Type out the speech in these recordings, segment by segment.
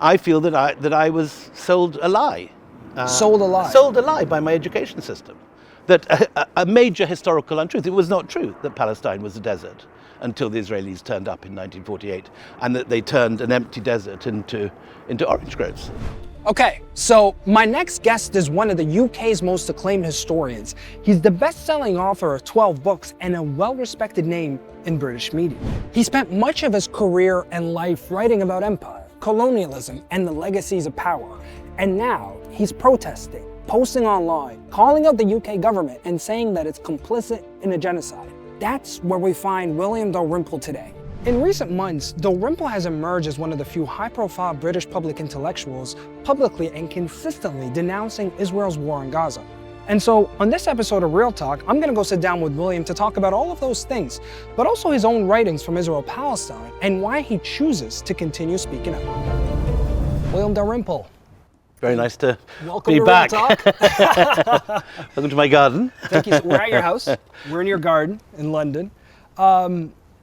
I feel that I was sold a lie. Sold a lie? Sold a lie by my education system. That a major historical untruth. It was not true that Palestine was a desert until the Israelis turned up in 1948, and that they turned an empty desert into orange groves. Okay, so my next guest is one of the UK's most acclaimed historians. He's the best-selling author of 12 books and a well-respected name in British media. He spent much of his career and life writing about empire, colonialism, and the legacies of power. And now he's protesting, posting online, calling out the UK government and saying that it's complicit in a genocide. That's where we find William Dalrymple today. In recent months, Dalrymple has emerged as one of the few high-profile British public intellectuals publicly and consistently denouncing Israel's war on Gaza. And so, on this episode of Real Talk, I'm gonna go sit down with William to talk about all of those things, but also his own writings from Israel-Palestine and why he chooses to continue speaking up. William Dalrymple. Very nice to Welcome be to back. Real Talk. Welcome to my garden. Thank you. We're at your house. We're in your garden in London.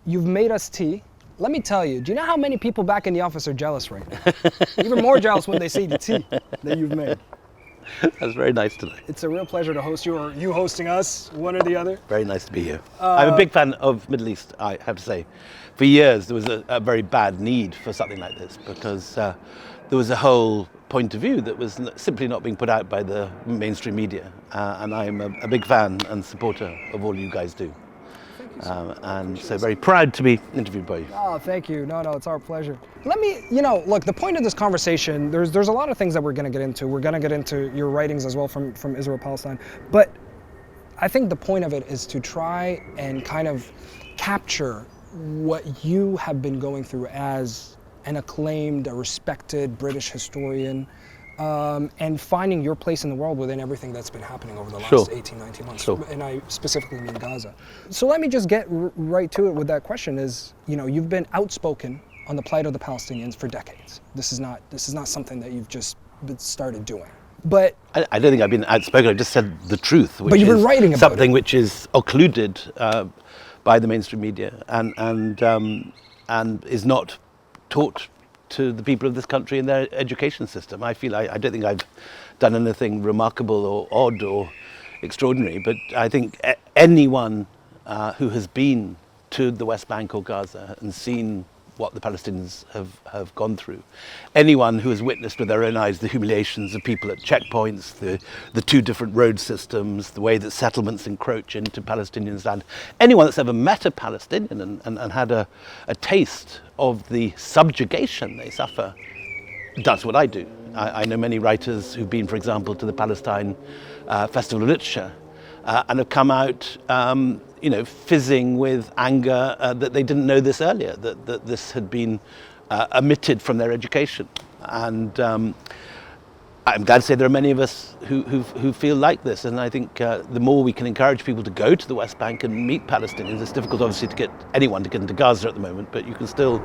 You've made us tea. Let me tell you, do you know how many people back in the office are jealous right now? Even more jealous when they see the tea that you've made. That's very nice tonight. It's a real pleasure to host you, or you hosting us, one or the other. Very nice to be here. I'm a big fan of Middle East, I have to say. For years, there was a very bad need for something like this because there was a whole point of view that was simply not being put out by the mainstream media. And I'm a big fan and supporter of all you guys do. So very proud to be interviewed by you. Oh, thank you. No, it's our pleasure. Let me, look, the point of this conversation, there's a lot of things that we're going to get into. We're going to get into your writings as well from Israel-Palestine. But I think the point of it is to try and kind of capture what you have been going through as an acclaimed, a respected British historian, and finding your place in the world within everything that's been happening over the last 18, 19 months. Sure. And I specifically mean Gaza. So let me just get right to it with that question is, you've been outspoken on the plight of the Palestinians for decades. This is not something that you've just started doing. But I don't think I've been outspoken, I just said the truth. Which but you've been writing about something which is occluded by the mainstream media and is not taught to the people of this country in their education system. I don't think I've done anything remarkable or odd or extraordinary, but I think anyone who has been to the West Bank or Gaza and seen what the Palestinians have gone through, anyone who has witnessed with their own eyes the humiliations of people at checkpoints, the two different road systems, the way that settlements encroach into Palestinians' land, anyone that's ever met a Palestinian and had a taste of the subjugation they suffer, does what I do. I know many writers who've been, for example, to the Palestine Festival of Literature and have come out fizzing with anger that they didn't know this earlier, that this had been omitted from their education. And I'm glad to say there are many of us who feel like this, and I think the more we can encourage people to go to the West Bank and meet Palestinians. It's difficult obviously to get anyone to get into Gaza at the moment, but you can still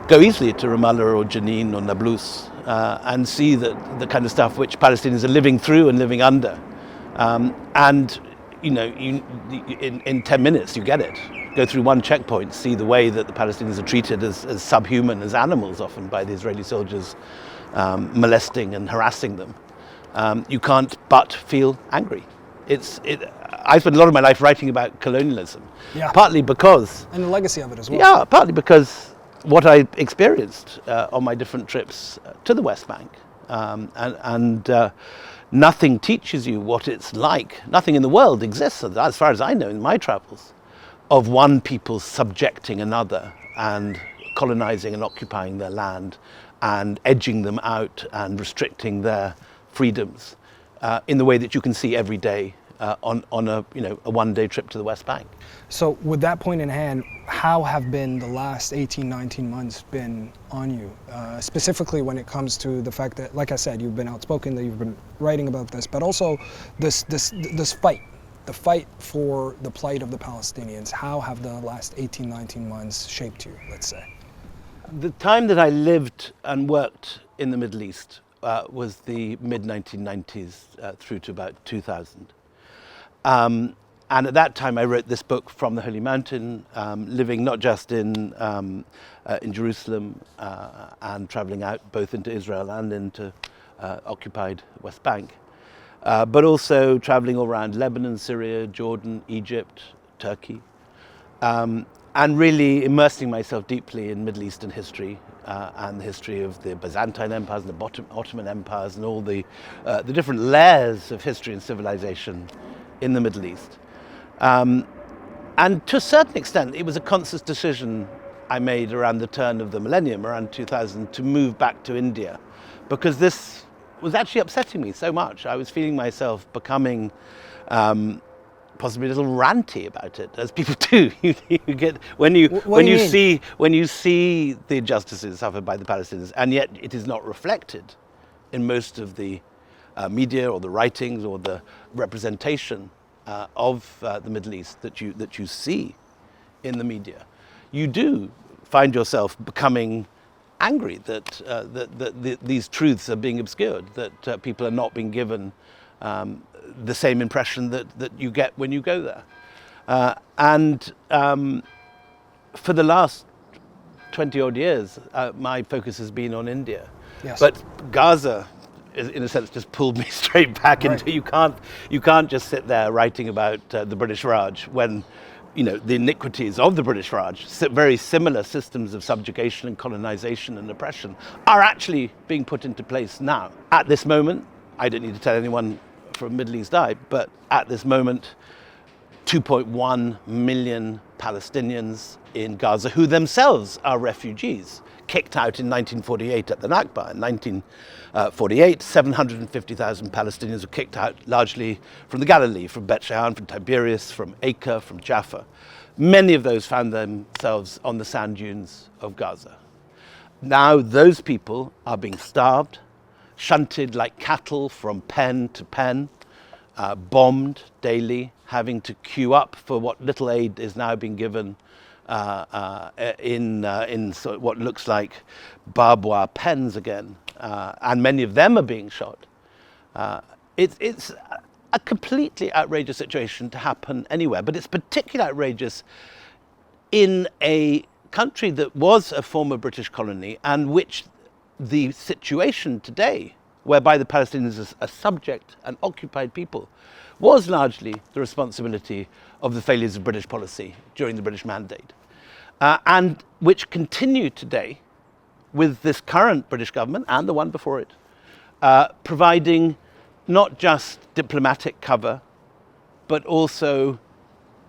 go easily to Ramallah or Jenin or Nablus and see the kind of stuff which Palestinians are living through and living under. In 10 minutes you get it. Go through one checkpoint, see the way that the Palestinians are treated as subhuman, as animals often, by the Israeli soldiers, molesting and harassing them. You can't but feel angry. I spent a lot of my life writing about colonialism, partly because... And the legacy of it as well. Yeah, partly because what I experienced on my different trips to the West Bank. Nothing teaches you what it's like. Nothing in the world exists, as far as I know, in my travels, of one people subjecting another and colonizing and occupying their land and edging them out and restricting their freedoms in the way that you can see every day on a one-day trip to the West Bank. So with that point in hand, how have been the last 18, 19 months been on you? Specifically when it comes to the fact that, like I said, you've been outspoken, that you've been writing about this, but also this fight, the fight for the plight of the Palestinians. How have the last 18, 19 months shaped you, let's say? The time that I lived and worked in the Middle East was the mid-1990s through to about 2000. And at that time, I wrote this book from the Holy Mountain, living not just in Jerusalem and traveling out both into Israel and into occupied West Bank, but also traveling all around Lebanon, Syria, Jordan, Egypt, Turkey, and really immersing myself deeply in Middle Eastern history and the history of the Byzantine empires, and the Ottoman empires, and all the different layers of history and civilization in the Middle East. And to a certain extent, it was a conscious decision I made around the turn of the millennium, around 2000, to move back to India, because this was actually upsetting me so much. I was feeling myself becoming possibly a little ranty about it, as people do. you get when you see the injustices suffered by the Palestinians, and yet it is not reflected in most of the media or the writings or the representation of the Middle East that you see in the media. You do find yourself becoming angry that these truths are being obscured, that people are not being given the same impression that you get when you go there. And for the last 20 odd years, my focus has been on India. Yes. But Gaza, in a sense, just pulled me straight back into, you can't just sit there writing about the British Raj when, the iniquities of the British Raj, very similar systems of subjugation and colonization and oppression, are actually being put into place now. At this moment, I don't need to tell anyone from Middle East Eye, but at this moment, 2.1 million Palestinians in Gaza, who themselves are refugees, kicked out in 1948 at the Nakba. In 1948, 750,000 Palestinians were kicked out, largely from the Galilee, from Bet Shean, from Tiberias, from Acre, from Jaffa. Many of those found themselves on the sand dunes of Gaza. Now those people are being starved, shunted like cattle from pen to pen, bombed daily, having to queue up for what little aid is now being given in sort of what looks like barbed wire pens again, and many of them are being shot. It's a completely outrageous situation to happen anywhere, but it's particularly outrageous in a country that was a former British colony, and which the situation today, whereby the Palestinians are a subject and occupied people, was largely the responsibility of the failures of British policy during the British Mandate, and which continue today with this current British government and the one before it, providing not just diplomatic cover, but also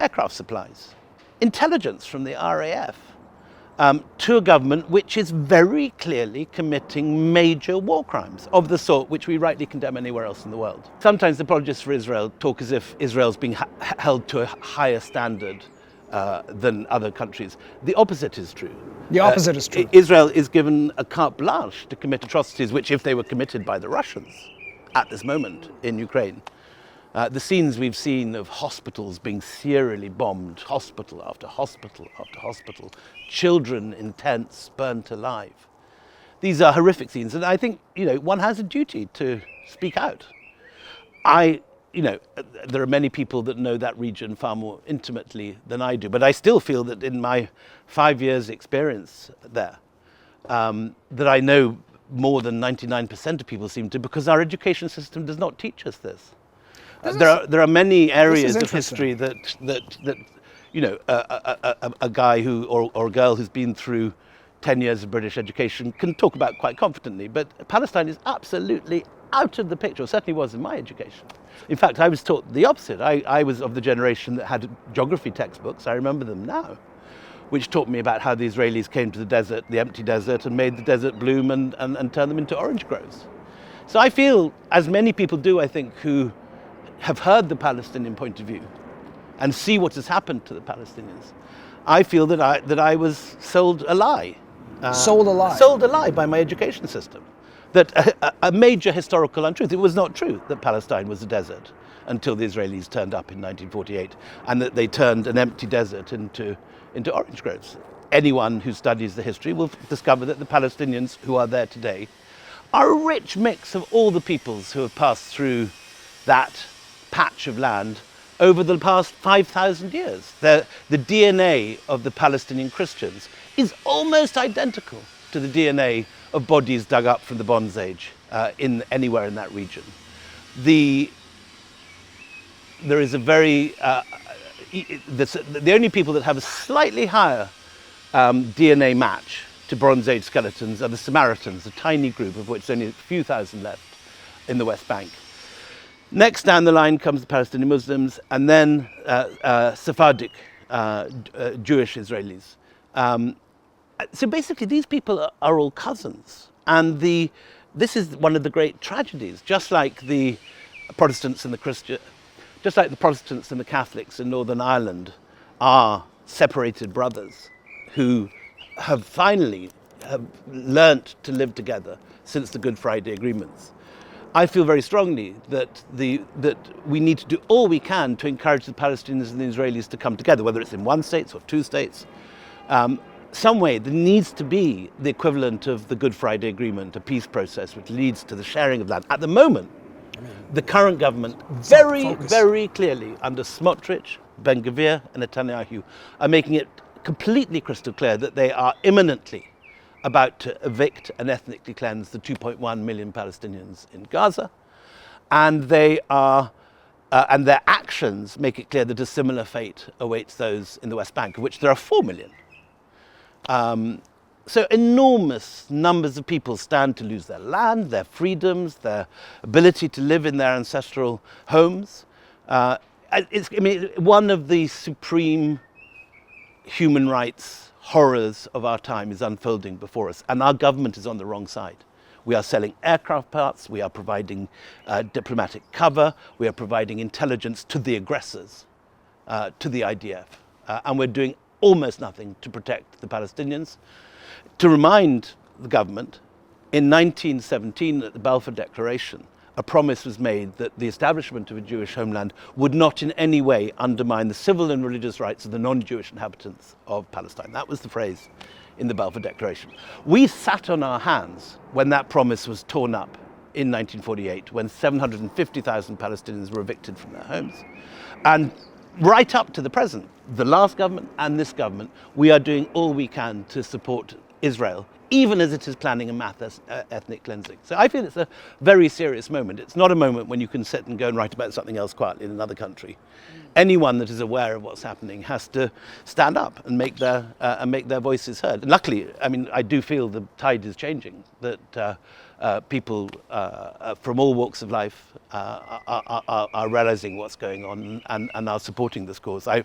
aircraft supplies, intelligence from the RAF, to a government which is very clearly committing major war crimes of the sort which we rightly condemn anywhere else in the world. Sometimes the apologists for Israel talk as if Israel's being held to a higher standard than other countries. The opposite is true. The opposite is true. Israel is given a carte blanche to commit atrocities which, if they were committed by the Russians at this moment in Ukraine, the scenes we've seen of hospitals being serially bombed, hospital after hospital after hospital, children in tents burnt alive. These are horrific scenes, and I think, one has a duty to speak out. There are many people that know that region far more intimately than I do, but I still feel that in my 5 years experience there, that I know more than 99% of people seem to, because our education system does not teach us this. There are many areas of history that a guy who or a girl who's been through 10 years of British education can talk about quite confidently, but Palestine is absolutely out of the picture, or certainly was in my education. In fact, I was taught the opposite. I was of the generation that had geography textbooks, I remember them now, which taught me about how the Israelis came to the desert, the empty desert, and made the desert bloom and turned them into orange groves. So I feel, as many people do, I think, who have heard the Palestinian point of view and see what has happened to the Palestinians, I feel that I was sold a lie. Sold a lie? Sold a lie by my education system. That a major historical untruth. It was not true that Palestine was a desert until the Israelis turned up in 1948, and that they turned an empty desert into orange groves. Anyone who studies the history will discover that the Palestinians who are there today are a rich mix of all the peoples who have passed through that patch of land over the past 5,000 years. The DNA of the Palestinian Christians is almost identical to the DNA of bodies dug up from the Bronze Age anywhere in that region. There is a very, the only people that have a slightly higher DNA match to Bronze Age skeletons are the Samaritans, a tiny group of which only a few thousand left in the West Bank. Next down the line comes the Palestinian Muslims, and then Sephardic Jewish Israelis. So basically these people are all cousins, and this is one of the great tragedies. Just like the Protestants and the Catholics in Northern Ireland are separated brothers who have finally learnt to live together since the Good Friday agreements. I feel very strongly that we need to do all we can to encourage the Palestinians and the Israelis to come together, whether it's in one state or two states. Some way there needs to be the equivalent of the Good Friday Agreement, a peace process which leads to the sharing of land. At the moment, the current government very clearly under Smotrich, Ben Gvir and Netanyahu are making it completely crystal clear that they are imminently about to evict and ethnically cleanse the 2.1 million Palestinians in Gaza, and their actions make it clear that a similar fate awaits those in the West Bank, of which there are 4 million. So enormous numbers of people stand to lose their land, their freedoms, their ability to live in their ancestral homes. One of the supreme human rights horrors of our time is unfolding before us, and our government is on the wrong side. We are selling aircraft parts, we are providing diplomatic cover, we are providing intelligence to the aggressors, to the IDF, and we're doing almost nothing to protect the Palestinians. To remind the government, in 1917 at the Balfour Declaration, a promise was made that the establishment of a Jewish homeland would not in any way undermine the civil and religious rights of the non-Jewish inhabitants of Palestine. That was the phrase in the Balfour Declaration. We sat on our hands when that promise was torn up in 1948, when 750,000 Palestinians were evicted from their homes. And right up to the present, the last government and this government, we are doing all we can to support Israel, even as it is planning a mass ethnic cleansing. So I feel it's a very serious moment. It's not a moment when you can sit and go and write about something else quietly in another country. Anyone that is aware of what's happening has to stand up and make their voices heard. And luckily, I do feel the tide is changing, that people from all walks of life are realizing what's going on and are supporting this cause. I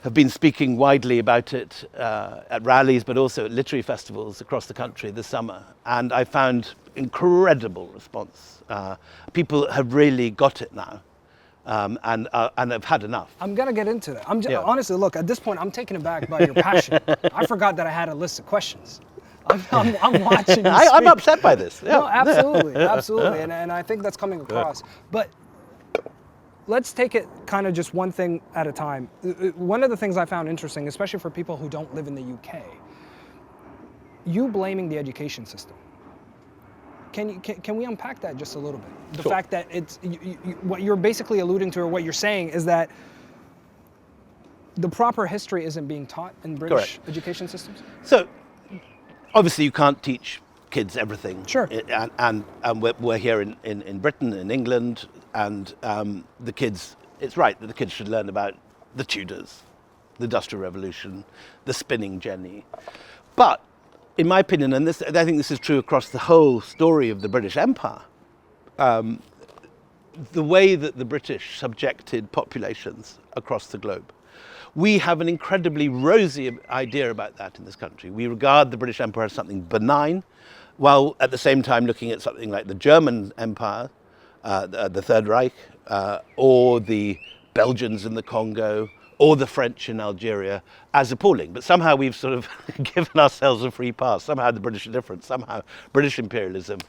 have been speaking widely about it at rallies, but also at literary festivals across the country this summer, and I found incredible response. People have really got it now. And have had enough. I'm gonna get into that. Honestly, look, at this point, I'm taken aback by your passion. I forgot that I had a list of questions. I'm watching you I'm upset by this. Yeah. No, absolutely, and I think that's coming across. But let's take it kind of just one thing at a time. One of the things I found interesting, especially for people who don't live in the UK, you blaming the education system. Can we unpack that just a little bit? The Sure. fact that it's what you're basically alluding to, or what you're saying, is that the proper history isn't being taught in British education systems. So, obviously, you can't teach kids everything. Sure. And we're here in Britain, in England, and the kids. It's right that the kids should learn about the Tudors, the Industrial Revolution, the spinning jenny, but in my opinion, and I think this is true across the whole story of the British Empire, the way that the British subjected populations across the globe, we have an incredibly rosy idea about that in this country. We regard the British Empire as something benign, while at the same time looking at something like the German Empire, the Third Reich, or the Belgians in the Congo, or the French in Algeria as appalling. But somehow we've sort of given ourselves a free pass. Somehow the British are different. Somehow British imperialism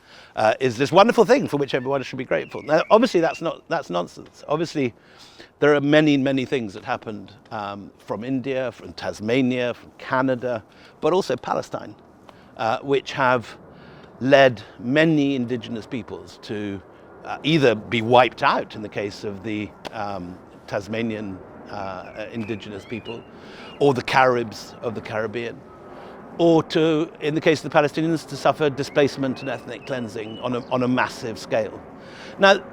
is this wonderful thing for which everyone should be grateful. Now, obviously that's nonsense. Obviously there are many, many things that happened from India, from Tasmania, from Canada, but also Palestine, which have led many indigenous peoples to either be wiped out in the case of the Tasmanian indigenous people, or the Caribs of the Caribbean, or to, in the case of the Palestinians, to suffer displacement and ethnic cleansing on a massive scale. Now,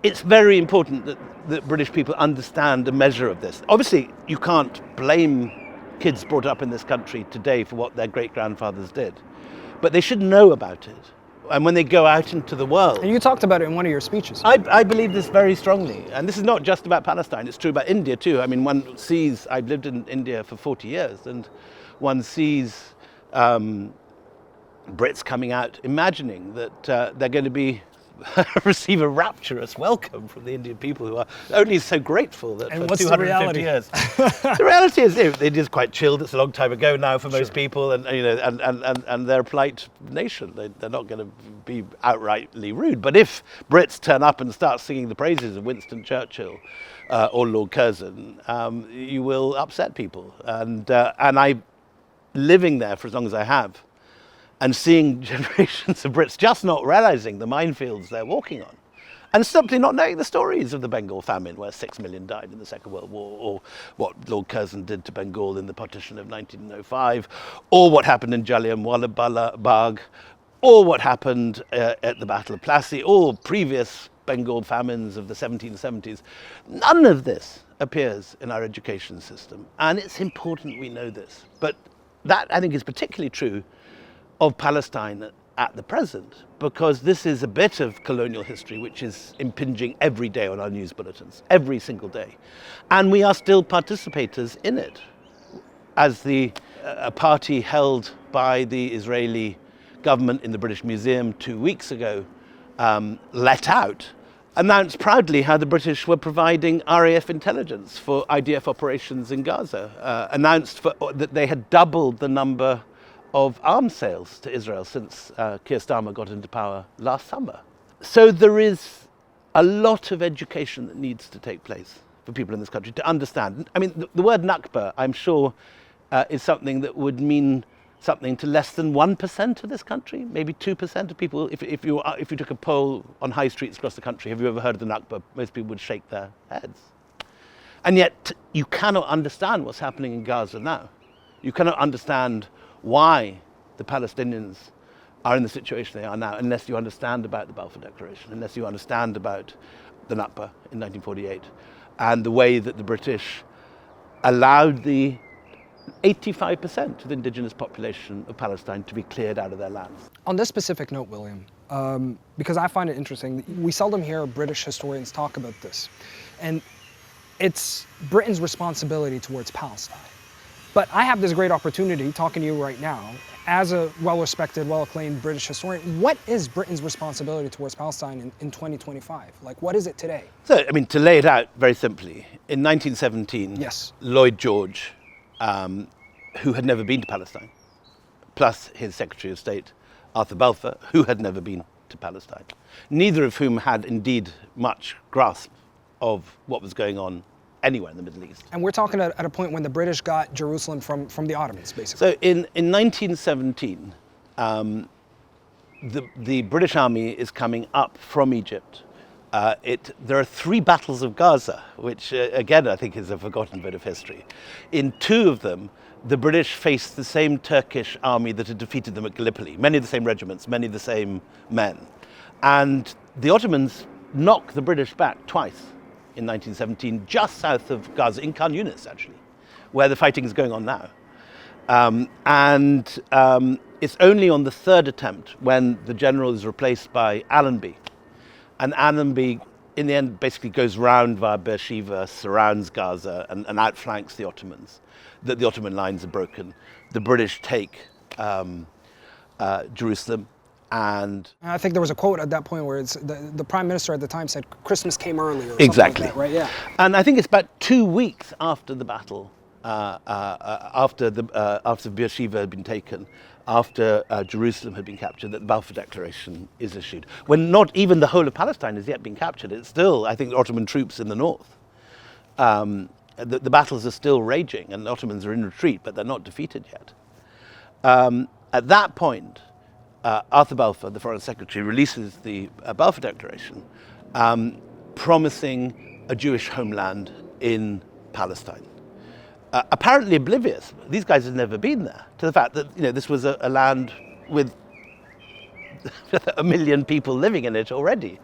it's very important that British people understand a measure of this. Obviously, you can't blame kids brought up in this country today for what their great-grandfathers did, but they should know about it. And when they go out into the world... And you talked about it in one of your speeches. I believe this very strongly. And this is not just about Palestine, it's true about India too. I mean, one sees, I've lived in India for 40 years, and one sees Brits coming out imagining that they're going to be receive a rapturous welcome from the Indian people, who are only so grateful that and for 250 years. The reality is it is quite chilled. It's a long time ago now for most people, and you know, and they're a polite nation. They're not going to be outrightly rude. But if Brits turn up and start singing the praises of Winston Churchill or Lord Curzon, you will upset people. And I, living there for as long as I have, and seeing generations of Brits just not realizing the minefields they're walking on, and simply not knowing the stories of the Bengal famine, where 6 million died in the Second World War, or what Lord Curzon did to Bengal in the Partition of 1905, or what happened in Jallianwala Bagh, or what happened at the Battle of Plassey, or previous Bengal famines of the 1770s. None of this appears in our education system, and it's important we know this. But that, I think, is particularly true of Palestine at the present, because this is a bit of colonial history which is impinging every day on our news bulletins, every single day. And we are still participators in it. As a party held by the Israeli government in the British Museum 2 weeks ago let out, announced proudly how the British were providing RAF intelligence for IDF operations in Gaza, announced that they had doubled the number of arms sales to Israel since Keir Starmer got into power last summer. So there is a lot of education that needs to take place for people in this country to understand. I mean, the word Nakba, I'm sure, is something that would mean something to less than 1% of this country, maybe 2% of people. If you took a poll on high streets across the country, have you ever heard of the Nakba? Most people would shake their heads. And yet, you cannot understand what's happening in Gaza now. You cannot understand why the Palestinians are in the situation they are now unless you understand about the Balfour Declaration, unless you understand about the Nakba in 1948 and the way that the British allowed the 85% of the indigenous population of Palestine to be cleared out of their lands. On this specific note, William, because I find it interesting, we seldom hear British historians talk about this, and it's Britain's responsibility towards Palestine. But I have this great opportunity talking to you right now as a well-respected, well-acclaimed British historian. What is Britain's responsibility towards Palestine in 2025? Like, what is it today? So, I mean, to lay it out very simply, in 1917, yes, Lloyd George, who had never been to Palestine, plus his Secretary of State, Arthur Balfour, who had never been to Palestine, neither of whom had indeed much grasp of what was going on anywhere in the Middle East. And we're talking at a point when the British got Jerusalem from the Ottomans, basically. So in 1917, the British army is coming up from Egypt. There are 3 battles of Gaza, which again I think is a forgotten bit of history. In 2 of them, the British faced the same Turkish army that had defeated them at Gallipoli, many of the same regiments, many of the same men. And the Ottomans knocked the British back twice in 1917, just south of Gaza, in Khan Yunis actually, where the fighting is going on now. It's only on the 3rd attempt, when the general is replaced by Allenby, and Allenby in the end basically goes round via Beersheba, surrounds Gaza and outflanks the Ottomans, that the Ottoman lines are broken. The British take Jerusalem. And I think there was a quote at that point where it's the Prime Minister at the time said Christmas came early or exactly. Something like that, right? Yeah. And I think it's about 2 weeks after the battle, after Beersheba had been taken, after Jerusalem had been captured, that the Balfour Declaration is issued. When not even the whole of Palestine has yet been captured, it's still, I think, Ottoman troops in the north. The battles are still raging, and the Ottomans are in retreat, but they're not defeated yet. At that point, Arthur Balfour, the Foreign Secretary, releases the Balfour Declaration, promising a Jewish homeland in Palestine. Apparently oblivious, these guys had never been there, to the fact that this was a land with 1 million people living in it already,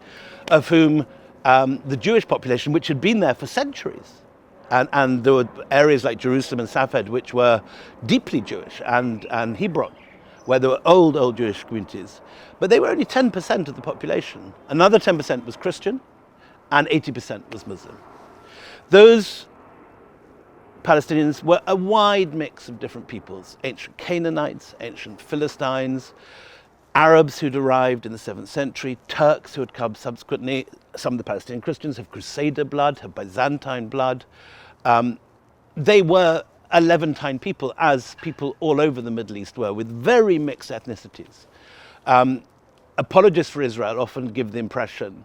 of whom the Jewish population, which had been there for centuries, and there were areas like Jerusalem and Safed which were deeply Jewish, and Hebron, where there were old Jewish communities, but they were only 10% of the population. Another 10% was Christian, and 80% was Muslim. Those Palestinians were a wide mix of different peoples: ancient Canaanites, ancient Philistines, Arabs who'd arrived in the 7th century, Turks who had come subsequently. Some of the Palestinian Christians have Crusader blood, have Byzantine blood. They were a Levantine people, as people all over the Middle East were, with very mixed ethnicities. Apologists for Israel often give the impression,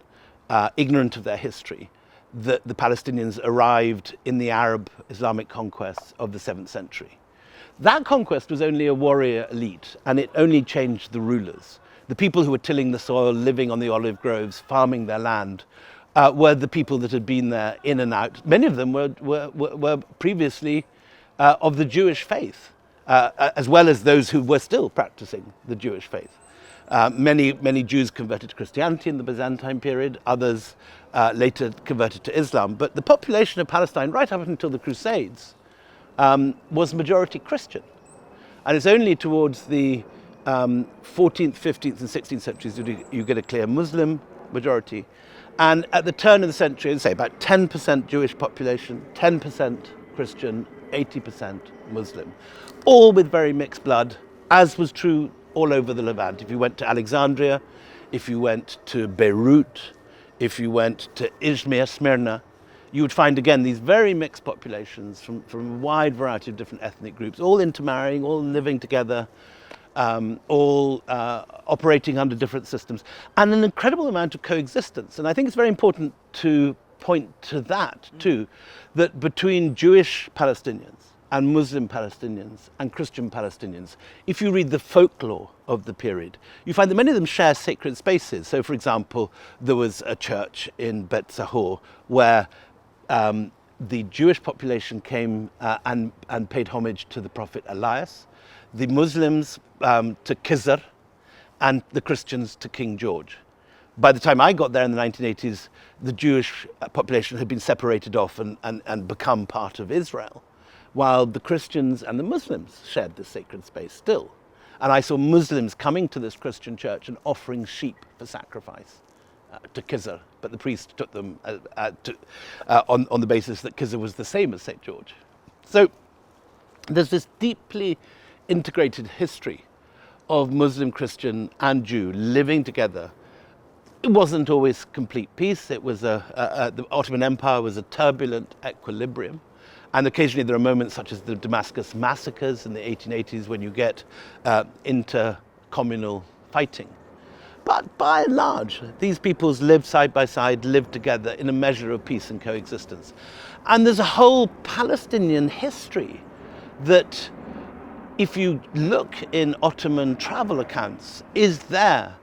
ignorant of their history, that the Palestinians arrived in the Arab Islamic conquests of the 7th century. That conquest was only a warrior elite, and it only changed the rulers. The people who were tilling the soil, living on the olive groves, farming their land, were the people that had been there in and out. Many of them were previously of the Jewish faith, as well as those who were still practicing the Jewish faith. Many Jews converted to Christianity in the Byzantine period, others later converted to Islam. But the population of Palestine, right up until the Crusades, was majority Christian. And it's only towards the 14th, 15th and 16th centuries that you get a clear Muslim majority. And at the turn of the century, I'd say about 10% Jewish population, 10% Christian, 80% Muslim, all with very mixed blood, as was true all over the Levant. If you went to Alexandria, if you went to Beirut, if you went to Izmir, Smyrna, you would find again these very mixed populations from a wide variety of different ethnic groups, all intermarrying, all living together, all operating under different systems, and an incredible amount of coexistence. And I think it's very important to point to that too, that between Jewish Palestinians and Muslim Palestinians and Christian Palestinians, if you read the folklore of the period, you find that many of them share sacred spaces. So, for example, there was a church in Bet Sahor where the Jewish population came and paid homage to the prophet Elias, the Muslims to Khizr, and the Christians to King George. By the time I got there in the 1980s, the Jewish population had been separated off and become part of Israel, while the Christians and the Muslims shared this sacred space still. And I saw Muslims coming to this Christian church and offering sheep for sacrifice to Khizr, but the priest took them on the basis that Khizr was the same as St. George. So there's this deeply integrated history of Muslim, Christian and Jew living together. It wasn't always complete peace. It was the Ottoman Empire was a turbulent equilibrium. And occasionally there are moments such as the Damascus massacres in the 1880s when you get inter-communal fighting. But by and large, these peoples lived side by side, lived together in a measure of peace and coexistence. And there's a whole Palestinian history that, if you look in Ottoman travel accounts, is there,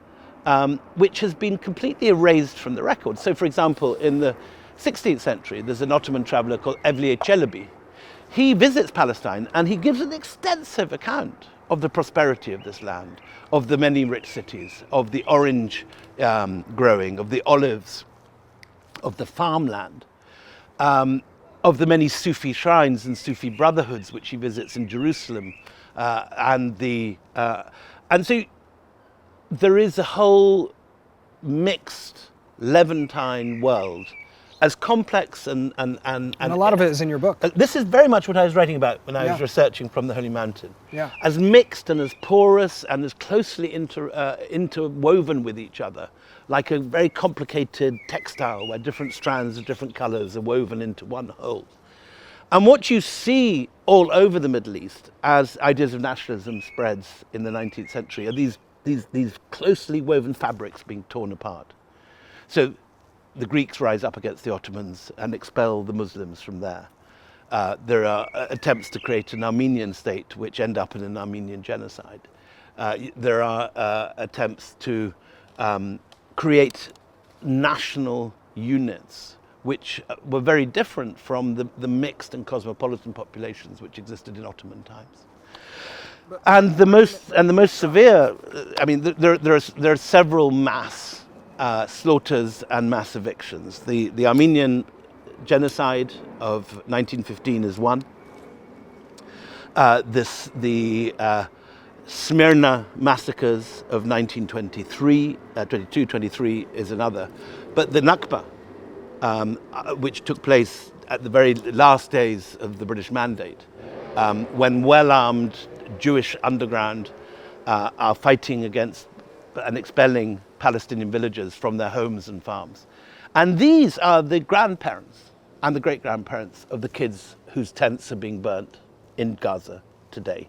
which has been completely erased from the record. So, for example, in the 16th century, there's an Ottoman traveller called Evliya Çelebi. He visits Palestine and he gives an extensive account of the prosperity of this land, of the many rich cities, of the orange growing, of the olives, of the farmland, of the many Sufi shrines and Sufi brotherhoods which he visits in Jerusalem, and so there is a whole mixed Levantine world, as complex and a lot of it is in your book. This is very much what I was writing about when I was researching From the Holy Mountain. Yeah. As mixed and as porous and as closely interwoven with each other, like a very complicated textile where different strands of different colours are woven into one whole. And what you see all over the Middle East as ideas of nationalism spreads in the 19th century are these closely woven fabrics being torn apart. So the Greeks rise up against the Ottomans and expel the Muslims from there. There are attempts to create an Armenian state which end up in an Armenian genocide. There are attempts to create national units which were very different from the mixed and cosmopolitan populations which existed in Ottoman times. And the most severe, I mean, there are several mass slaughters and mass evictions. The Armenian genocide of 1915 is one. The Smyrna massacres of 1923, 23 is another. But the Nakba, which took place at the very last days of the British Mandate, when well-armed Jewish underground are fighting against and expelling Palestinian villagers from their homes and farms. And these are the grandparents and the great-grandparents of the kids whose tents are being burnt in Gaza today.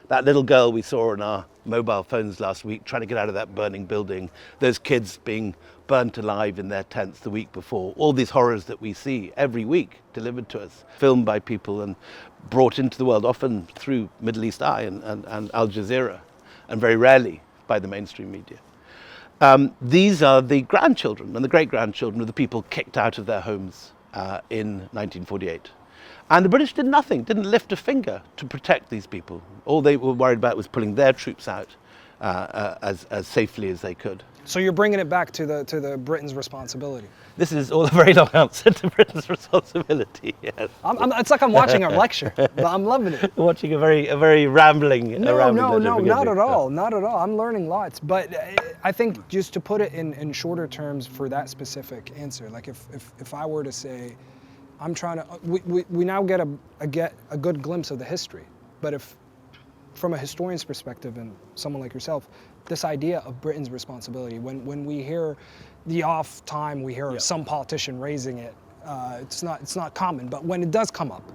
That little girl we saw on our mobile phones last week trying to get out of that burning building, those kids being burnt alive in their tents the week before, all these horrors that we see every week delivered to us, filmed by people and brought into the world, often through Middle East Eye and Al Jazeera, and very rarely by the mainstream media. These are the grandchildren and the great-grandchildren of the people kicked out of their homes in 1948. And the British did nothing, didn't lift a finger to protect these people. All they were worried about was pulling their troops out as safely as they could. So you're bringing it back to the Britain's responsibility. This is all a very long answer to Britain's responsibility. Yes. It's like I'm watching a lecture, but I'm loving it. Watching a very rambling. No, not at all, not at all. I'm learning lots, but I think just to put it in shorter terms for that specific answer, like if I were to say, I'm trying to, we now get a good glimpse of the history, but if from a historian's perspective and someone like yourself, this idea of Britain's responsibility, when we hear the off time, we hear some politician raising it, it's not common, but when it does come up,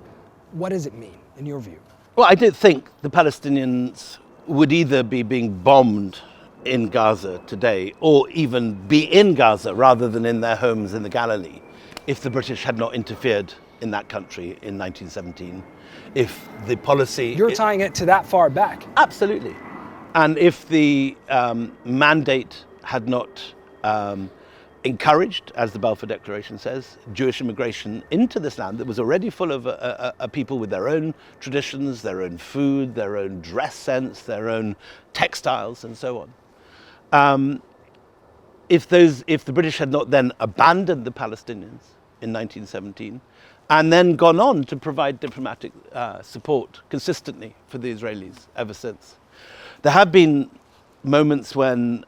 what does it mean in your view? Well, I don't think the Palestinians would either be being bombed in Gaza today or even be in Gaza rather than in their homes in the Galilee if the British had not interfered in that country in 1917. If the policy... You're tying it to that far back. Absolutely. And if the mandate had not encouraged, as the Balfour Declaration says, Jewish immigration into this land that was already full of a people with their own traditions, their own food, their own dress sense, their own textiles, and so on. If the British had not then abandoned the Palestinians in 1917 and then gone on to provide diplomatic support consistently for the Israelis ever since. There have been moments when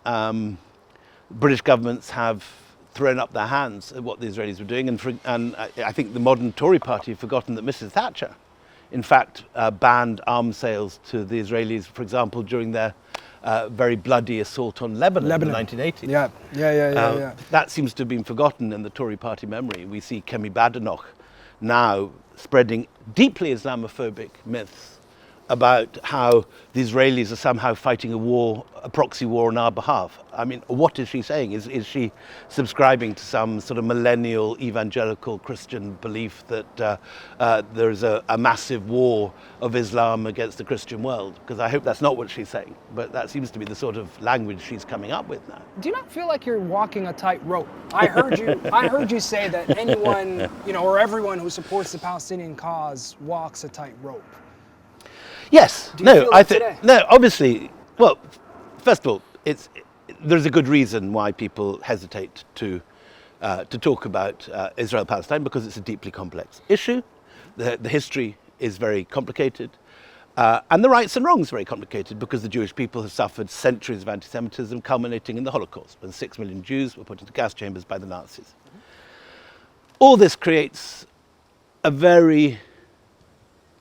British governments have thrown up their hands at what the Israelis were doing, and I think the modern Tory party have forgotten that Mrs. Thatcher, in fact, banned arms sales to the Israelis, for example, during their very bloody assault on Lebanon in the 1980s. Yeah. That seems to have been forgotten in the Tory party memory. We see Kemi Badenoch now spreading deeply Islamophobic myths about how the Israelis are somehow fighting a proxy war on our behalf. I mean, what is she saying? Is she subscribing to some sort of millennial evangelical Christian belief that there's a massive war of Islam against the Christian world? Because I hope that's not what she's saying, but that seems to be the sort of language she's coming up with now. Do you not feel like you're walking a tightrope? I heard you say that anyone, or everyone who supports the Palestinian cause walks a tightrope. Yes. Today? No, obviously. Well, first of all, there's a good reason why people hesitate to talk about Israel-Palestine, because it's a deeply complex issue. The history is very complicated, and the rights and wrongs are very complicated, because the Jewish people have suffered centuries of anti-Semitism, culminating in the Holocaust, when 6 million Jews were put into gas chambers by the Nazis. All this creates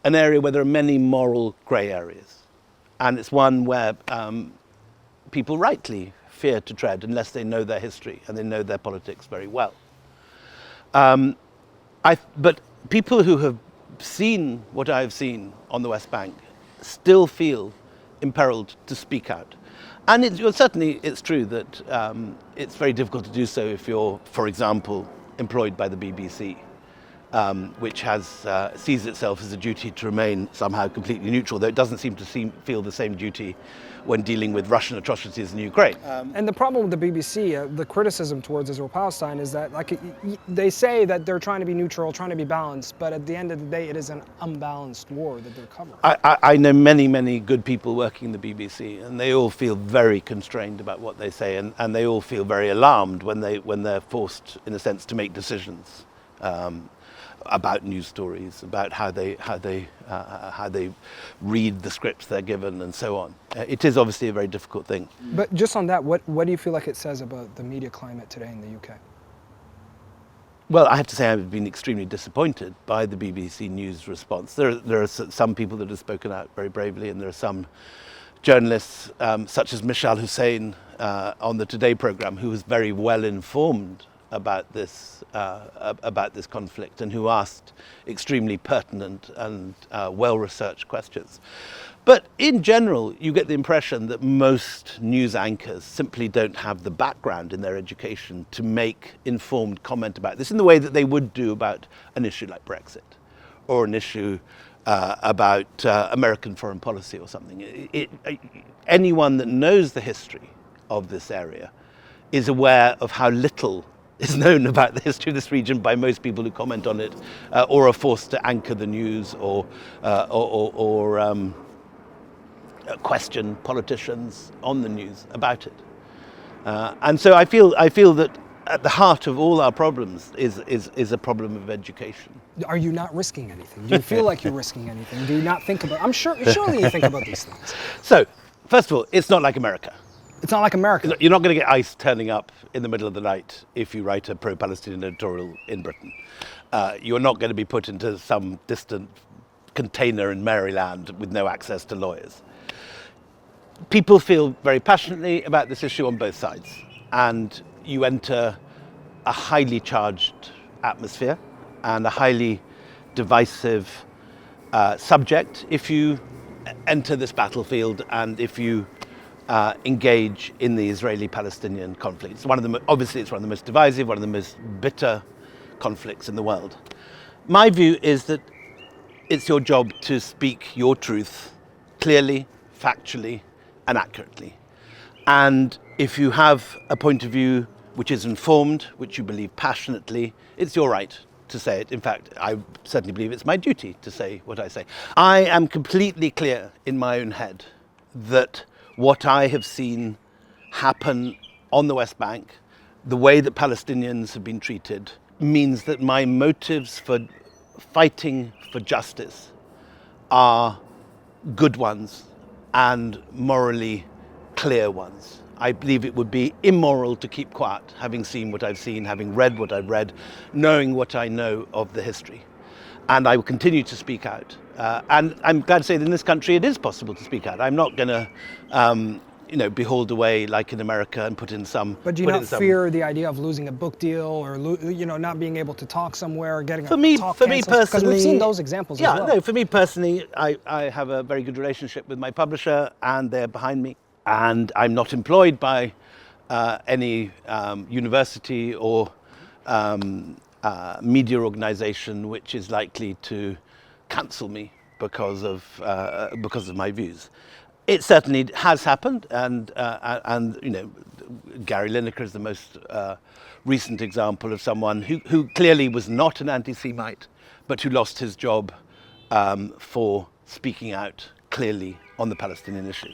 an area where there are many moral grey areas, and it's one where people rightly fear to tread unless they know their history and they know their politics very well. But people who have seen what I have seen on the West Bank still feel imperiled to speak out. And certainly it's true that it's very difficult to do so if you're, for example, employed by the BBC. which sees itself as a duty to remain somehow completely neutral, though it doesn't seem to feel the same duty when dealing with Russian atrocities in Ukraine. And the problem with the BBC, the criticism towards Israel-Palestine is that they say that they're trying to be neutral, trying to be balanced, but at the end of the day, it is an unbalanced war that they're covering. I know many, many good people working in the BBC, and they all feel very constrained about what they say, and they all feel very alarmed when they're forced, in a sense, to make decisions about news stories, about how they read the scripts they're given, and so on. It is obviously a very difficult thing. But just on that, what do you feel like it says about the media climate today in the UK? Well, I have to say I've been extremely disappointed by the BBC News response. There are some people that have spoken out very bravely, and there are some journalists, such as Michal Hussein on the Today programme, who was very well informed about this conflict, and who asked extremely pertinent and well-researched questions. But in general, you get the impression that most news anchors simply don't have the background in their education to make informed comment about this in the way that they would do about an issue like Brexit, or an issue about American foreign policy or something. Anyone that knows the history of this area is aware of how little is known about the history of this region by most people who comment on it, or are forced to anchor the news, or question politicians on the news about it. And so I feel that at the heart of all our problems is a problem of education. Are you not risking anything? Do you feel like you're risking anything? Do you not think about? Surely you think about these things. So, first of all, it's not like America. It's not like America. You're not going to get ICE turning up in the middle of the night if you write a pro-Palestinian editorial in Britain. You're not going to be put into some distant container in Maryland with no access to lawyers. People feel very passionately about this issue on both sides, and you enter a highly charged atmosphere and a highly divisive subject if you enter this battlefield, and if you engage in the Israeli-Palestinian conflict. Obviously, it's one of the most divisive, one of the most bitter conflicts in the world. My view is that it's your job to speak your truth clearly, factually, and accurately. And if you have a point of view which is informed, which you believe passionately, it's your right to say it. In fact, I certainly believe it's my duty to say what I say. I am completely clear in my own head that what I have seen happen on the West Bank, the way that Palestinians have been treated, means that my motives for fighting for justice are good ones and morally clear ones. I believe it would be immoral to keep quiet, having seen what I've seen, having read what I've read, knowing what I know of the history. And I will continue to speak out. And I'm glad to say that in this country it is possible to speak out. I'm not going to, be hauled away like in America and put in some... But do you not fear the idea of losing a book deal, or not being able to talk somewhere, or getting for me personally, because we've seen those examples as well. No, for me personally, I have a very good relationship with my publisher, and they're behind me. And I'm not employed by any university or media organization which is likely to cancel me because of my views. It certainly has happened, and Gary Lineker is the most recent example of someone who clearly was not an anti-Semite, but who lost his job for speaking out clearly on the Palestinian issue.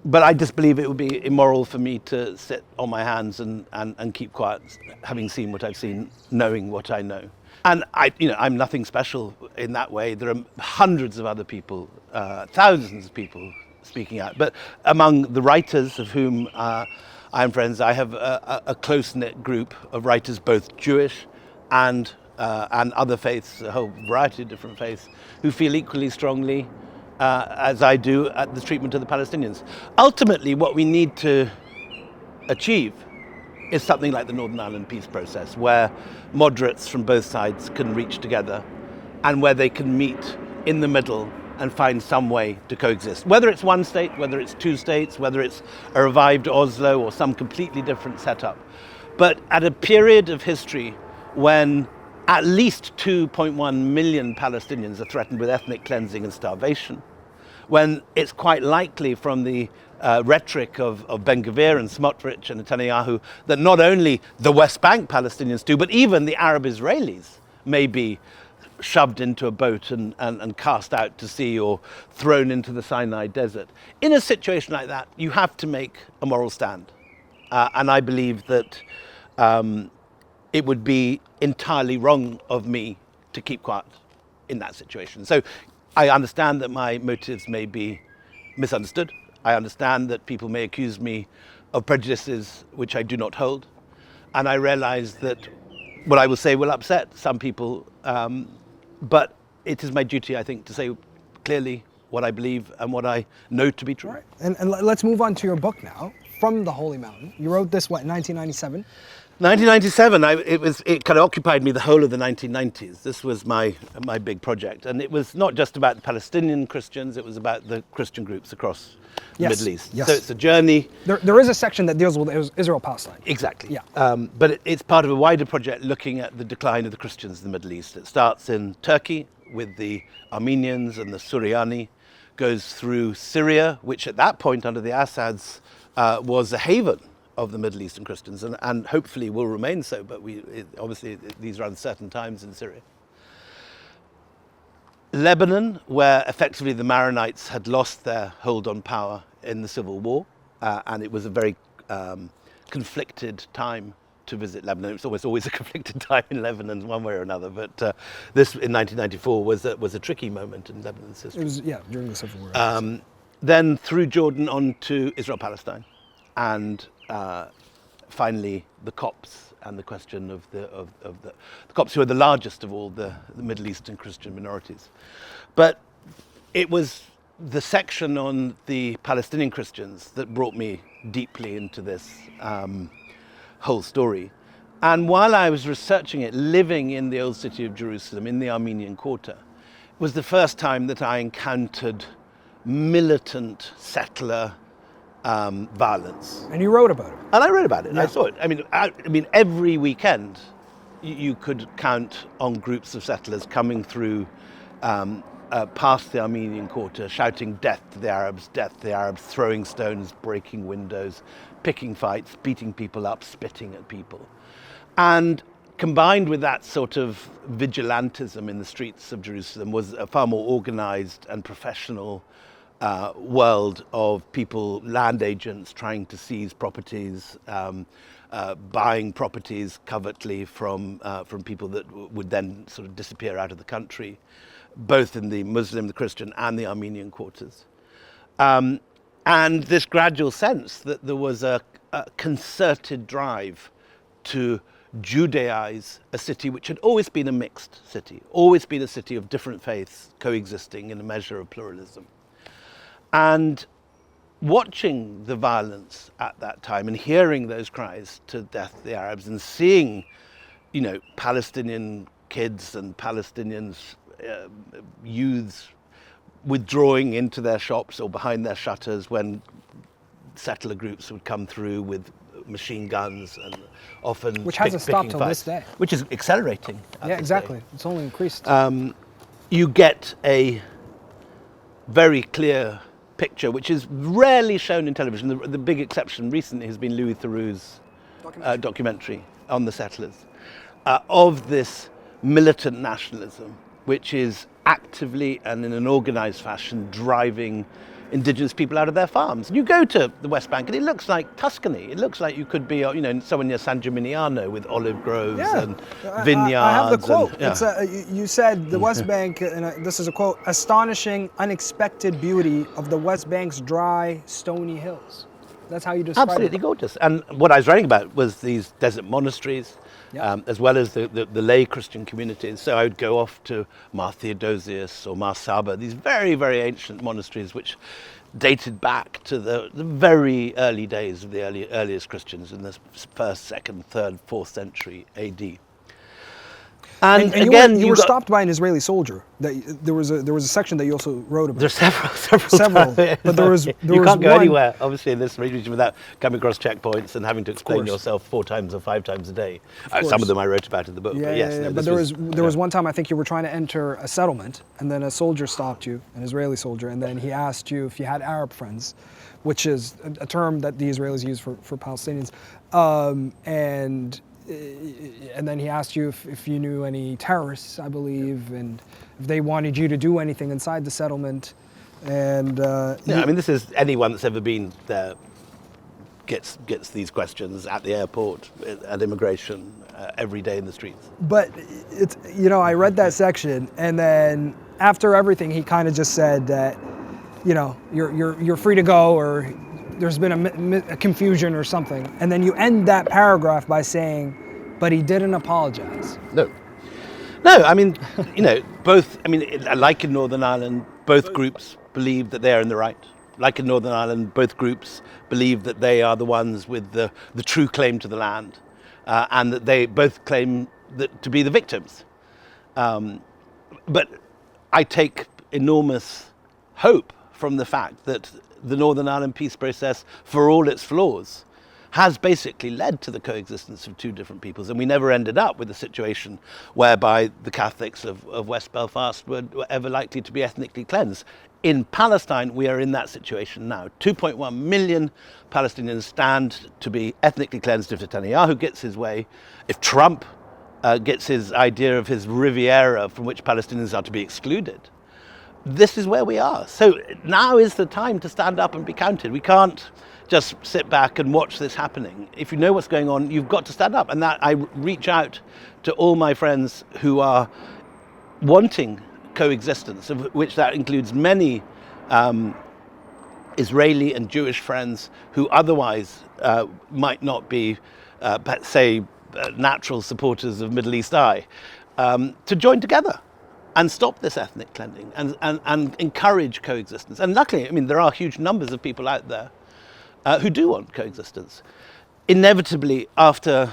But I just believe it would be immoral for me to sit on my hands and keep quiet, having seen what I've seen, knowing what I know. And I'm nothing special in that way. There are hundreds of other people, thousands of people speaking out. But among the writers of whom I'm friends, I have a close-knit group of writers, both Jewish and other faiths, a whole variety of different faiths, who feel equally strongly as I do at the treatment of the Palestinians. Ultimately, what we need to achieve is something like the Northern Ireland peace process, where moderates from both sides can reach together and where they can meet in the middle and find some way to coexist. Whether it's one state, whether it's two states, whether it's a revived Oslo or some completely different setup. But at a period of history when at least 2.1 million Palestinians are threatened with ethnic cleansing and starvation, when it's quite likely from the rhetoric of Ben-Gvir and Smotrich and Netanyahu that not only the West Bank Palestinians do, but even the Arab Israelis may be shoved into a boat and cast out to sea or thrown into the Sinai desert. In a situation like that, you have to make a moral stand. And I believe that it would be entirely wrong of me to keep quiet in that situation. So I understand that my motives may be misunderstood. I understand that people may accuse me of prejudices which I do not hold. And I realize that what I will say will upset some people. But it is my duty, I think, to say clearly what I believe and what I know to be true. Right. And let's move on to your book now, From the Holy Mountain. You wrote this, what, in 1997? 1997, it kind of occupied me the whole of the 1990s. This was my big project. And it was not just about the Palestinian Christians, it was about the Christian groups across the Middle East. Yes. So it's a journey. There is a section that deals with Israel-Palestine. Exactly. Yeah. But it's part of a wider project looking at the decline of the Christians in the Middle East. It starts in Turkey with the Armenians and the Suryani, goes through Syria, which at that point under the Assads was a haven of the Middle Eastern Christians and hopefully will remain so, but obviously these are uncertain times in Syria. Lebanon, where effectively the Maronites had lost their hold on power in the civil war, and it was a very conflicted time to visit Lebanon. It's always a conflicted time in Lebanon, one way or another. But this in 1994 was a tricky moment in Lebanon's history. It was during the civil war. Then through Jordan on to Israel-Palestine, and finally the Copts and the question of the Copts, who are the largest of all the Middle Eastern Christian minorities. But it was the section on the Palestinian Christians that brought me deeply into this whole story. And while I was researching it, living in the old city of Jerusalem, in the Armenian Quarter, it was the first time that I encountered militant settler violence. And you wrote about it. And I wrote about it. Yeah. I saw it. I mean, every weekend you could count on groups of settlers coming through past the Armenian Quarter, shouting "Death to the Arabs! Death to the Arabs!" throwing stones, breaking windows, picking fights, beating people up, spitting at people. And combined with that sort of vigilantism in the streets of Jerusalem was a far more organized and professional world of people, land agents trying to seize properties, buying properties covertly from people that would then sort of disappear out of the country, both in the Muslim, the Christian, and the Armenian quarters. And this gradual sense that there was a concerted drive to Judaize a city which had always been a mixed city, always been a city of different faiths coexisting in a measure of pluralism. And watching the violence at that time and hearing those cries to death to the Arabs and seeing, Palestinian kids and Palestinians, youths withdrawing into their shops or behind their shutters when settler groups would come through with machine guns and often which hasn't stopped till this day. Which is accelerating. Yeah, exactly. Day. It's only increased. You get a very clear picture, which is rarely shown in television. The big exception recently has been Louis Theroux's documentary on the settlers, of this militant nationalism, which is actively and in an organized fashion driving indigenous people out of their farms. And you go to the West Bank and it looks like Tuscany. It looks like you could be, somewhere near San Gimignano with olive groves and vineyards. I have the quote. And, you said the West Bank, and this is a quote, astonishing, unexpected beauty of the West Bank's dry, stony hills. That's how you describe it. Absolutely gorgeous. And what I was writing about was these desert monasteries, as well as the lay Christian communities. So I would go off to Mar Theodosius or Mar Saba, these very, very ancient monasteries which dated back to the very early days of the earliest Christians in the 1st, 2nd, 3rd, 4th century AD. And you again, you were stopped by an Israeli soldier. There was a section that you also wrote about. There's several. But there was you can't go one, anywhere, obviously, in this region without coming across checkpoints and having to explain course. yourself 4 times or 5 times a day. course. Some of them I wrote about in the book. Yeah, but yes, yeah, no, but there was one time I think you were trying to enter a settlement, and then a soldier stopped you, an Israeli soldier, and then he asked you if you had Arab friends, which is a term that the Israelis use for Palestinians, and then he asked you if you knew any terrorists, I believe, and if they wanted you to do anything inside the settlement. And I mean, this is anyone that's ever been there gets these questions at the airport, at immigration, every day in the streets. But it's, I read that section, and then after everything, he kind of just said that, you're free to go, or there's been a confusion or something. And then you end that paragraph by saying, but he didn't apologize. No, I mean, both, like in Northern Ireland, both groups believe that they're in the right. Like in Northern Ireland, both groups believe that they are the ones with the true claim to the land, and that they both claim to be the victims. But I take enormous hope from the fact that the Northern Ireland peace process, for all its flaws, has basically led to the coexistence of 2 different peoples. And we never ended up with a situation whereby the Catholics of West Belfast were ever likely to be ethnically cleansed. In Palestine, we are in that situation now. 2.1 million Palestinians stand to be ethnically cleansed if Netanyahu gets his way, if Trump gets his idea of his Riviera from which Palestinians are to be excluded. This is where we are. So now is the time to stand up and be counted. We can't just sit back and watch this happening. If you know what's going on, you've got to stand up. And that I reach out to all my friends who are wanting coexistence, of which that includes many Israeli and Jewish friends who otherwise might not be, natural supporters of Middle East Eye, to join together and stop this ethnic cleansing and encourage coexistence. And luckily, there are huge numbers of people out there who do want coexistence. Inevitably, after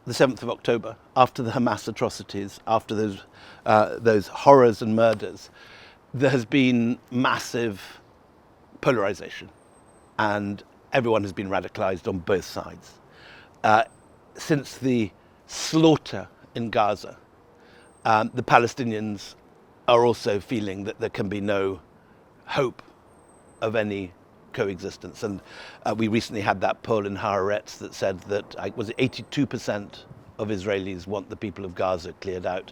the 7th of October, after the Hamas atrocities, after those horrors and murders, there has been massive polarization, and everyone has been radicalized on both sides. Since the slaughter in Gaza, the Palestinians are also feeling that there can be no hope of any coexistence. And we recently had that poll in Haaretz that said that 82% of Israelis want the people of Gaza cleared out.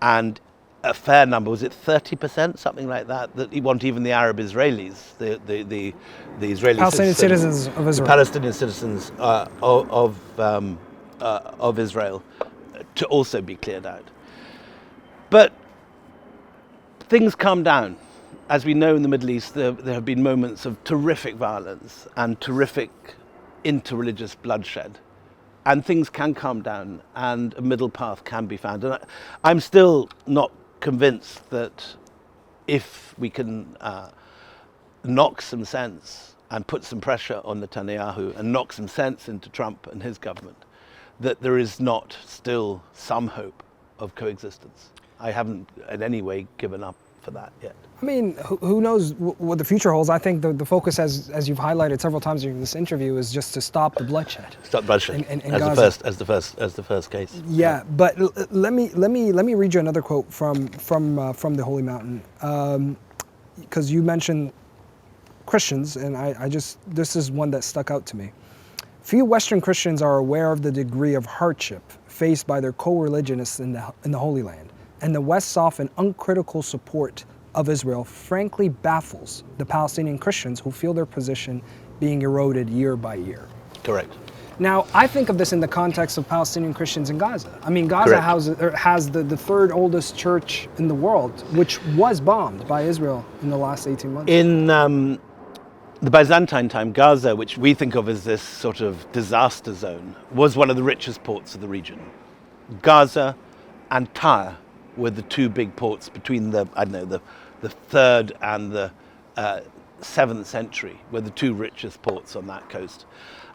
And a fair number, was it 30%, something like that, that want even the Arab Israelis, the Israeli Palestinian citizens of Israel. The Palestinian citizens of Israel to also be cleared out. But things calm down. As we know in the Middle East, there have been moments of terrific violence and terrific interreligious bloodshed. And things can calm down and a middle path can be found. And I'm still not convinced that if we can knock some sense and put some pressure on Netanyahu and knock some sense into Trump and his government, that there is not still some hope of coexistence. I haven't in any way given up for that yet. Who knows what the future holds? I think the focus, as you've highlighted several times during this interview, is just to stop the bloodshed. Stop bloodshed in as Gaza. the first case. Yeah, but let me read you another quote from the Holy Mountain, because you mentioned Christians, and this is one that stuck out to me. Few Western Christians are aware of the degree of hardship faced by their co-religionists in the Holy Land, and the West's often uncritical support of Israel frankly baffles the Palestinian Christians who feel their position being eroded year by year. Correct. Now, I think of this in the context of Palestinian Christians in Gaza. Gaza has the third oldest church in the world, which was bombed by Israel in the last 18 months. In the Byzantine time, Gaza, which we think of as this sort of disaster zone, was one of the richest ports of the region. Gaza and Tyre were the 2 big ports between the 3rd and the 7th century, were the 2 richest ports on that coast.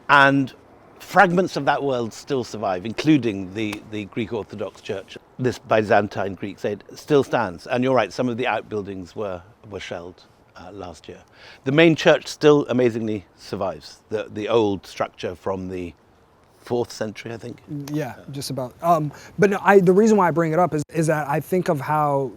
And fragments of that world still survive, including the Greek Orthodox Church. This Byzantine Greek state still stands. And you're right, some of the outbuildings were shelled last year. The main church still amazingly survives, the old structure from the 4th century, I think. Yeah, just about. But no, the reason why I bring it up is that I think of how,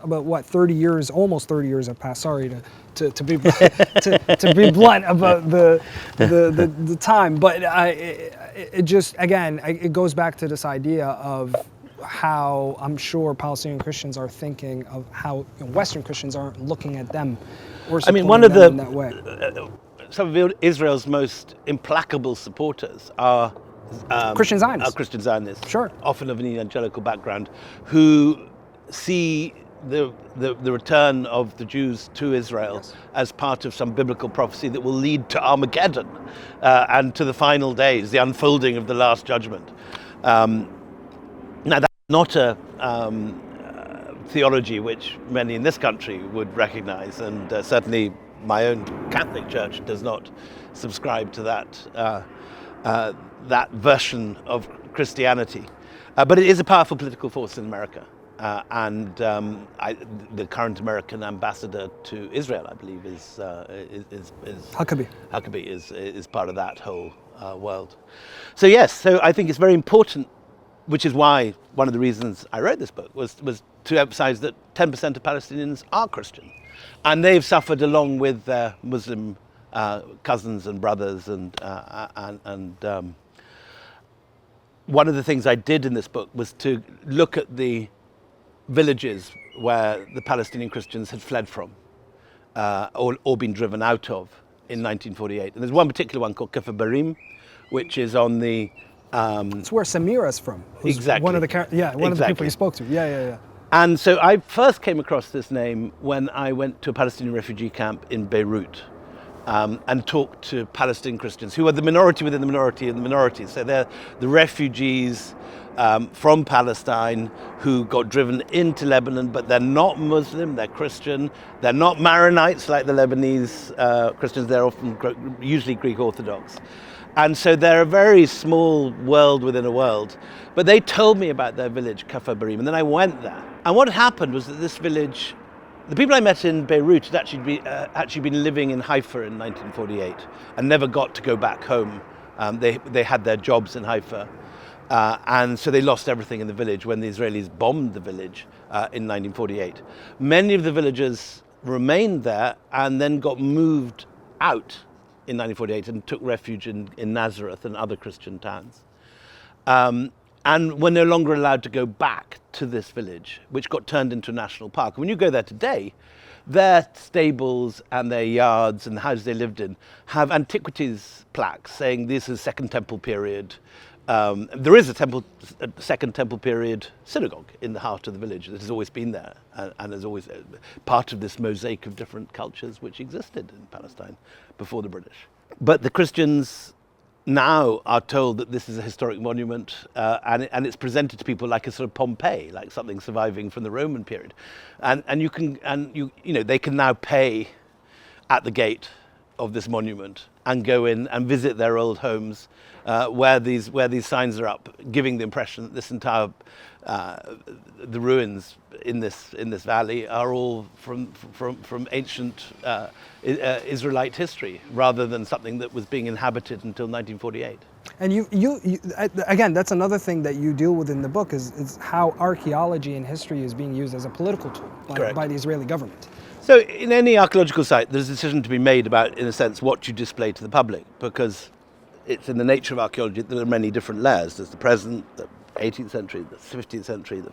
about what, 30 years, almost 30 years have passed. Sorry to be to be blunt about the time, but it just, again, it goes back to this idea of how I'm sure Palestinian Christians are thinking of how Western Christians aren't looking at them or supporting one of them in that way. Some of Israel's most implacable supporters are Christian Zionists. Christian Zionists, Sure. often of an evangelical background, who see the return of the Jews to Israel as part of some biblical prophecy that will lead to Armageddon and to the final days, the unfolding of the Last Judgment. Now, that's not a theology which many in this country would recognize, and certainly my own Catholic Church does not subscribe to that version of Christianity. But it is a powerful political force in America. The current American ambassador to Israel, I believe, is Huckabee. Huckabee is part of that whole world. So yes, so I think it's very important, which is why one of the reasons I wrote this book was to emphasize that 10% of Palestinians are Christian, and they've suffered along with their Muslim cousins and brothers, and one of the things I did in this book was to look at the villages where the Palestinian Christians had fled from or been driven out of in 1948. And there's one particular one called Kafr Barim, which is on the... It's where Samira's from. Who's exactly. One of the people you spoke to. Yeah. And so I first came across this name when I went to a Palestinian refugee camp in Beirut and talked to Palestinian Christians, who are the minority within the minority of the minority. So they're the refugees from Palestine who got driven into Lebanon, but they're not Muslim, they're Christian. They're not Maronites like the Lebanese Christians, they're often usually Greek Orthodox. And so they're a very small world within a world. But they told me about their village, Kafr Barim, and then I went there. And what happened was that this village, the people I met in Beirut had actually been living in Haifa in 1948 and never got to go back home. They had their jobs in Haifa. And so they lost everything in the village when the Israelis bombed the village in 1948. Many of the villagers remained there and then got moved out in 1948 and took refuge in Nazareth and other Christian towns. And were no longer allowed to go back to this village, which got turned into a national park. When you go there today, their stables and their yards and the houses they lived in have antiquities plaques saying this is Second Temple period. There is a Second Temple period synagogue in the heart of the village that has always been there and is always part of this mosaic of different cultures which existed in Palestine before the British. But the Christians now are told that this is a historic monument and it's presented to people like a sort of Pompeii, like something surviving from the Roman period. And they can now pay at the gate of this monument and go in and visit their old homes where these signs are up, giving the impression that this entire the ruins in this valley are all from ancient Israelite history, rather than something that was being inhabited until 1948. And you again, that's another thing that you deal with in the book is how archaeology and history is being used as a political tool by the Israeli government. So in any archaeological site, there's a decision to be made about, in a sense, what you display to the public, because it's in the nature of archaeology that there are many different layers. There's the present, the 18th century, the 15th century, the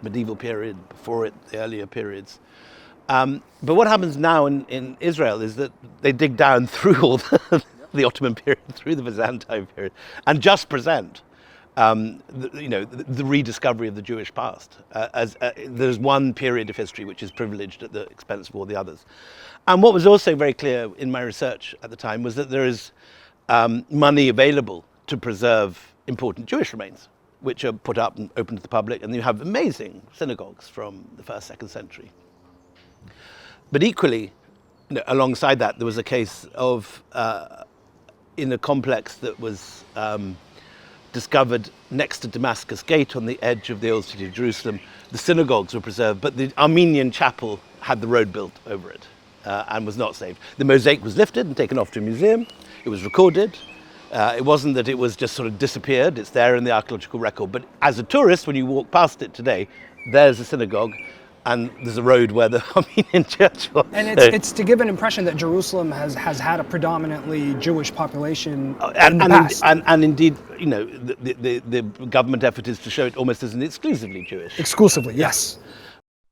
medieval period, before it, the earlier periods. But what happens now in Israel is that they dig down through all the Ottoman period, through the Byzantine period, and just present the rediscovery of the Jewish past. There's one period of history which is privileged at the expense of all the others. And what was also very clear in my research at the time was that there is money available to preserve important Jewish remains, which are put up and open to the public, and you have amazing synagogues from the 1st, 2nd century. But equally, alongside that, there was a case of in a complex that was discovered next to Damascus Gate on the edge of the old city of Jerusalem. The synagogues were preserved, but the Armenian chapel had the road built over it and was not saved. The mosaic was lifted and taken off to a museum. It was recorded. It wasn't that it was just sort of disappeared. It's there in the archaeological record. But as a tourist, when you walk past it today, there's a synagogue and there's a road where the Armenian church was. And it's to give an impression that Jerusalem has had a predominantly Jewish population in the past. And indeed, you know, the government effort is to show it almost as an exclusively Jewish. Exclusively, yes.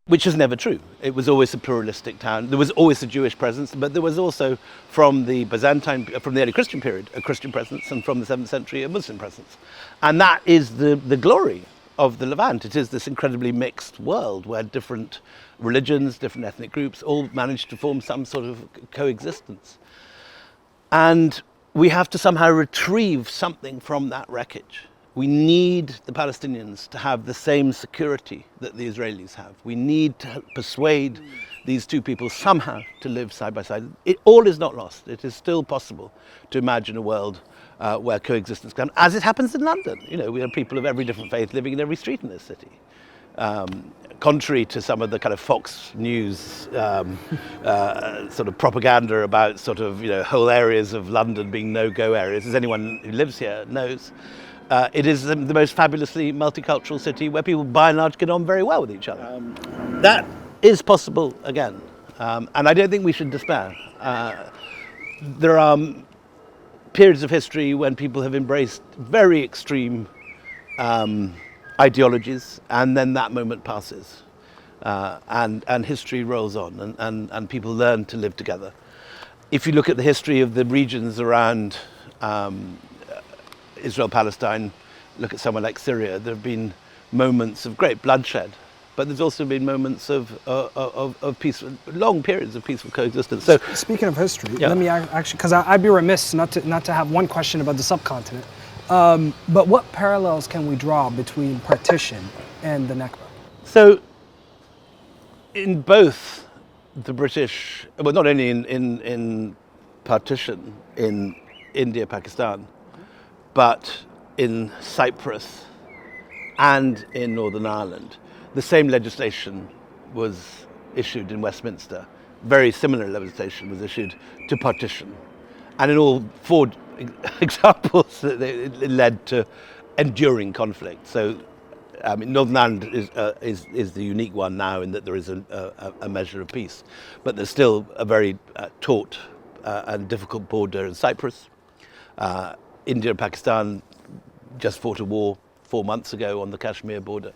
Which is never true. It was always a pluralistic town. There was always a Jewish presence, but there was also, from the early Christian period, a Christian presence, and from the 7th century, a Muslim presence. And that is the glory of the Levant. It is this incredibly mixed world where different religions, different ethnic groups all manage to form some sort of coexistence. And we have to somehow retrieve something from that wreckage. We need the Palestinians to have the same security that the Israelis have. We need to persuade these two people somehow to live side by side. It all is not lost. It is still possible to imagine a world where coexistence can, as it happens in London. You know, we have people of every different faith living in every street in this city. Contrary to some of the kind of Fox News sort of propaganda about sort of, you know, whole areas of London being no-go areas, as anyone who lives here knows, it is the most fabulously multicultural city where people by and large get on very well with each other. That is possible again, and I don't think we should despair. There are periods of history when people have embraced very extreme ideologies, and then that moment passes, and history rolls on, and people learn to live together. If you look at the history of the regions around Israel, Palestine, look at somewhere like Syria, there have been moments of great bloodshed, but there's also been moments of peaceful, long periods of peaceful coexistence. So, speaking of history, let me actually, because I'd be remiss not to have one question about the subcontinent. But what parallels can we draw between partition and the Nakba? So, in both the British, well, not only in partition in India, Pakistan, but in Cyprus and in Northern Ireland, the same legislation was issued in Westminster. Very similar legislation was issued to partition. And in all four examples, it led to enduring conflict. So, I mean, Northern Ireland is the unique one now in that there is a measure of peace. But there's still a very taut and difficult border in Cyprus. India and Pakistan just fought a war 4 months ago on the Kashmir border.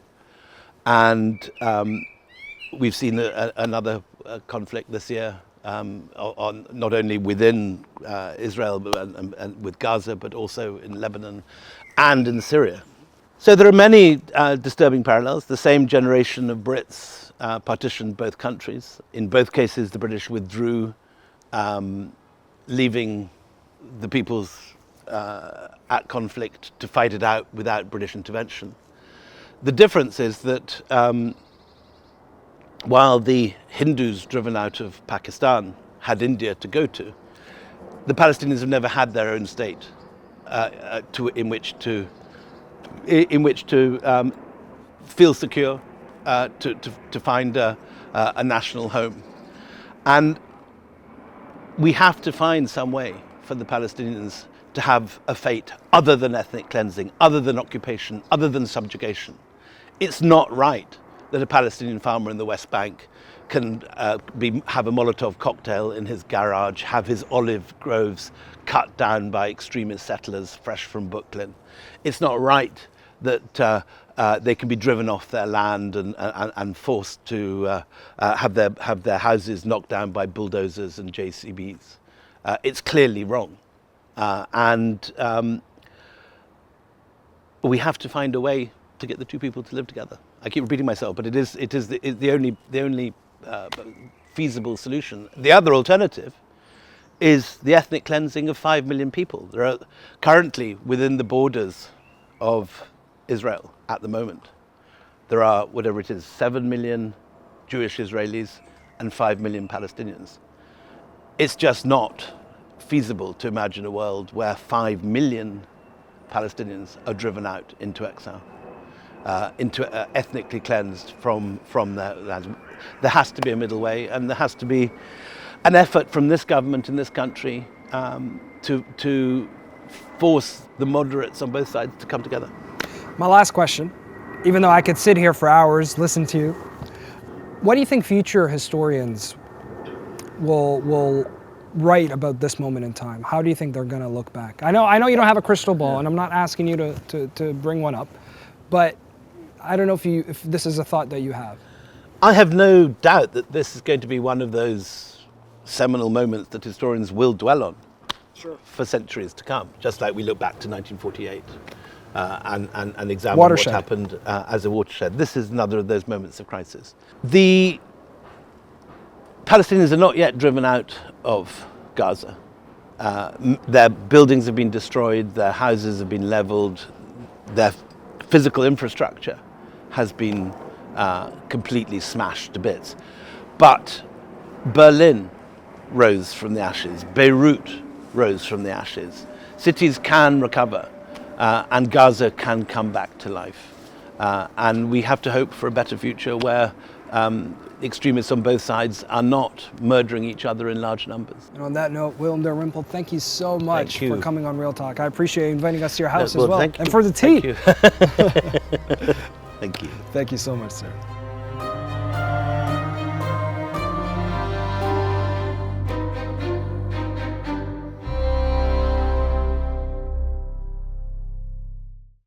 And we've seen another conflict this year, on not only within Israel and with Gaza, but also in Lebanon and in Syria. So there are many disturbing parallels. The same generation of Brits partitioned both countries. In both cases, the British withdrew, leaving the peoples at conflict to fight it out without British intervention. The difference is that while the Hindus driven out of Pakistan had India to go to, the Palestinians have never had their own state in which to feel secure, to find a national home. And we have to find some way for the Palestinians to have a fate other than ethnic cleansing, other than occupation, other than subjugation. It's not right that a Palestinian farmer in the West Bank can have a Molotov cocktail in his garage, have his olive groves cut down by extremist settlers fresh from Brooklyn. It's not right that they can be driven off their land and forced to have their houses knocked down by bulldozers and JCBs. It's clearly wrong. And we have to find a way to get the two people to live together. I keep repeating myself, but it is the only feasible solution. The other alternative is the ethnic cleansing of 5 million people. There are currently within the borders of Israel at the moment, there are whatever it is, 7 million Jewish Israelis and 5 million Palestinians. It's just not feasible to imagine a world where 5 million Palestinians are driven out into exile, ethnically cleansed from their lands. There has to be a middle way, and there has to be an effort from this government in this country to force the moderates on both sides to come together. My last question, even though I could sit here for hours, listen to you, what do you think future historians will write about this moment in time? How do you think they're going to look back? I know you don't have a crystal ball, and I'm not asking you to bring one up, but I don't know if this is a thought that you have. I have no doubt that this is going to be one of those seminal moments that historians will dwell on for centuries to come, just like we look back to 1948 and examine Watershed. what happened as a watershed. This is another of those moments of crisis. The Palestinians are not yet driven out of Gaza. Their buildings have been destroyed, their houses have been leveled, their physical infrastructure has been completely smashed to bits. But Berlin rose from the ashes, Beirut rose from the ashes. Cities can recover, and Gaza can come back to life. And we have to hope for a better future where extremists on both sides are not murdering each other in large numbers. And on that note, William Dalrymple, thank you so much for coming on Real Talk. I appreciate you inviting us to your house as well. Thank you. And for the tea. Thank you. Thank you. Thank you so much, sir.